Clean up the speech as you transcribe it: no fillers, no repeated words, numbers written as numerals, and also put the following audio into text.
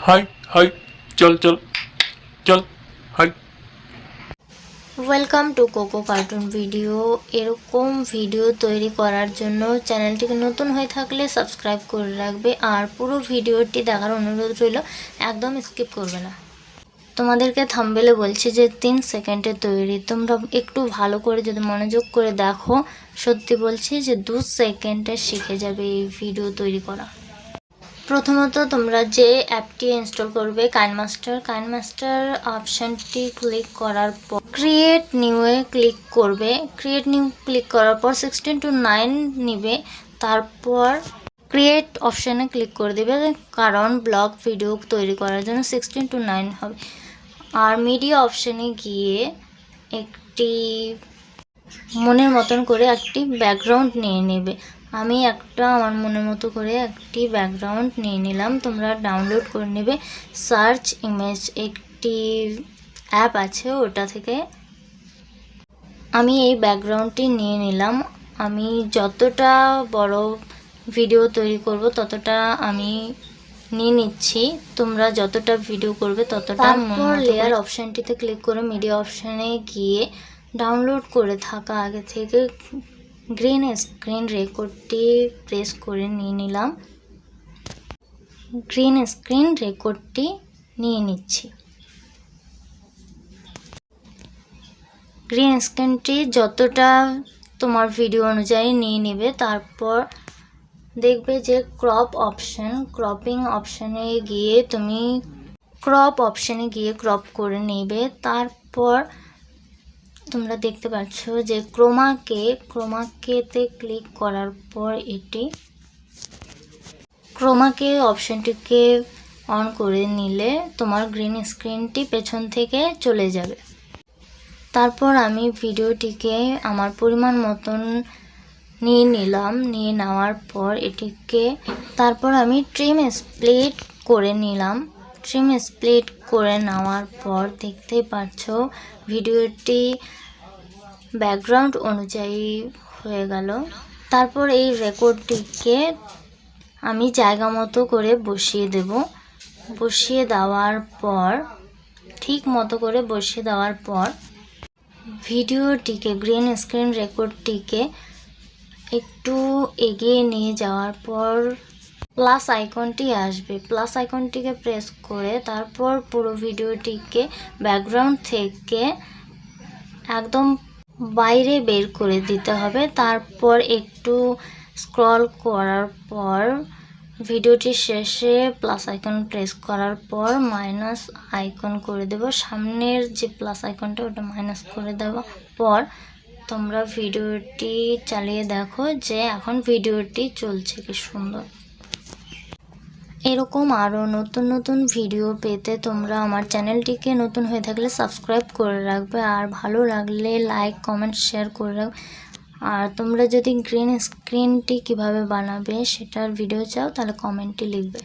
High high চল চল চল hi. Welcome to Coco cartoon video. এরকম ভিডিও তৈরি করার জন্য চ্যানেলটিকে নতুন হয়ে থাকলে সাবস্ক্রাইব করে রাখবে, আর পুরো ভিডিওটি দেখার অনুরোধ রইল, একদম স্কিপ করবে না। তোমাদেরকে থাম্বনেলে বলছি যে 3 সেকেন্ডে তৈরি, তোমরা একটু ভালো করে যদি মনোযোগ করে দেখো, সত্যি বলছি যে 2 সেকেন্ডে শিখে যাবে এই ভিডিও তৈরি করা। প্রথমত তোমরা যে অ্যাপটি ইনস্টল করবে কাইনমাস্টার অপশানটি ক্লিক করার পর ক্রিয়েট নিউয়ে ক্লিক করবে। ক্রিয়েট নিউ ক্লিক করার পর 16 to 9 নিবে, তারপর ক্রিয়েট অপশানে ক্লিক করে দেবে, কারণ ব্লগ ভিডিও তৈরি করার জন্য 16 to 9 হবে। আর মিডিয়া অপশানে গিয়ে একটি মনের মতন করে একটি ব্যাকগ্রাউন্ড নিয়ে নেবে। আমি আমার মনের মতো করে একটি ব্যাকগ্রাউন্ড নিয়ে নিলাম, তোমরা ডাউনলোড করে নেবে। সার্চ ইমেজ একটি অ্যাপ আছে, ওটা থেকে আমি এই ব্যাকগ্রাউন্ডটি নিয়ে নিলাম। আমি যতটা বড় ভিডিও তৈরি করব ততটা আমি নিয়ে নিচ্ছি, তোমরা যতটা ভিডিও করবে ততটা। তারপর লেয়ার অপশানটিতে ক্লিক করে মিডিয়া অপশানে গিয়ে ডাউনলোড করে থাকা আগে থেকে গ্রিন স্ক্রিন রেকর্ডটি প্রেস করে নিয়ে নিলাম। গ্রিন স্ক্রিন রেকর্ডটি নিয়ে নিচ্ছি। গ্রিন স্ক্রিনটি যতটা তোমার ভিডিও অনুযায়ী নিয়ে নেবে। তারপর দেখবে যে ক্রপিং অপশানে গিয়ে তুমি ক্রপ করে নেবে। তারপর তোমরা দেখতে পাচ্ছ যে ক্রোমাকেতে ক্লিক করার পর এটি ক্রোমাকে অপশানটিকে অন করে নিলে তোমার গ্রিন স্ক্রিনটি পেছন থেকে চলে যাবে। তারপর আমি ভিডিওটিকে আমার পরিমাণ মতন নিয়ে নিলাম, নিয়ে নেওয়ার পর তারপর আমি ট্রিম স্প্লিট করে নিলাম। ট্রিম স্প্লিট করে নেওয়ার পর দেখতেই পাচ্ছ ভিডিওটি ব্যাকগ্রাউন্ড অনুযায়ী হয়ে গেল। তারপর এই রেকর্ডটিকে আমি জায়গা মতো করে বসিয়ে দেব। ঠিক মতো করে বসিয়ে দেওয়ার পর ভিডিওটিকে গ্রিন স্ক্রিন রেকর্ডটিকে একটু এগিয়ে নিয়ে যাওয়ার পর প্লাস আইকনটি আসবে, প্লাস আইকনটিকে প্রেস করে তারপর পুরো ভিডিওটিকে ব্যাকগ্রাউন্ড থেকে একদম বাইরে বের করে দিতে হবে। তারপর একটু স্ক্রল করার পর ভিডিওটির শেষে প্লাস আইকন প্রেস করার পর মাইনাস আইকন করে দেব। সামনের যে প্লাস আইকনটা ওটা মাইনাস করে দেওয়ার পর তোমরা ভিডিওটি চালিয়ে দেখো যে এখন ভিডিওটি চলছে কি সুন্দর। এরকম আরও নতুন ভিডিও পেতে তোমরা আমার চ্যানেলটিকে নতুন হয়ে থাকলে সাবস্ক্রাইব করে রাখবে, আর ভালো লাগলে লাইক কমেন্ট শেয়ার করে রাখবে। আর তোমরা যদি গ্রিন স্ক্রিনটি কিভাবে বানাবে সেটার ভিডিও চাও তাহলে কমেন্টে লিখবে।